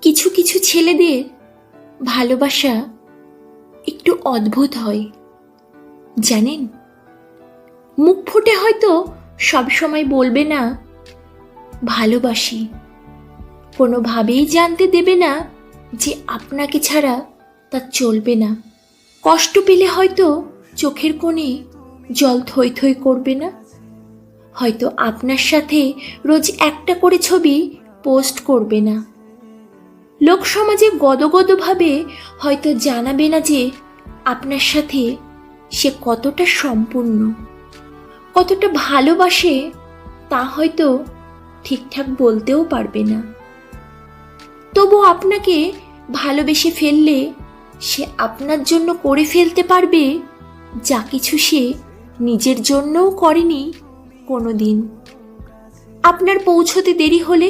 কিছু কিছু ছেলেদের ভালোবাসা একটু অদ্ভুত হয় জানেন। মুখ ফুটে হয়তো সবসময় বলবে না ভালোবাসি, কোনোভাবেই জানতে দেবে না যে আপনাকে ছাড়া তা চলবে না। কষ্ট পেলে হয়তো চোখের কোণে জল থই থই করবে না। হয়তো আপনার সাথে রোজ একটা করে ছবি পোস্ট করবে না। লোক সমাজে গদগদভাবে হয়তো জানাবে না যে আপনার সাথে সে কতটা সম্পূর্ণ, কতটা ভালোবাসে তা হয়তো ঠিকঠাক বলতেও পারবে না। তবু আপনাকে ভালোবেসে ফেললে সে আপনার জন্য করে ফেলতে পারবে যা কিছু সে নিজের জন্যও করেনি কোনোদিন। আপনার পৌঁছতে দেরি হলে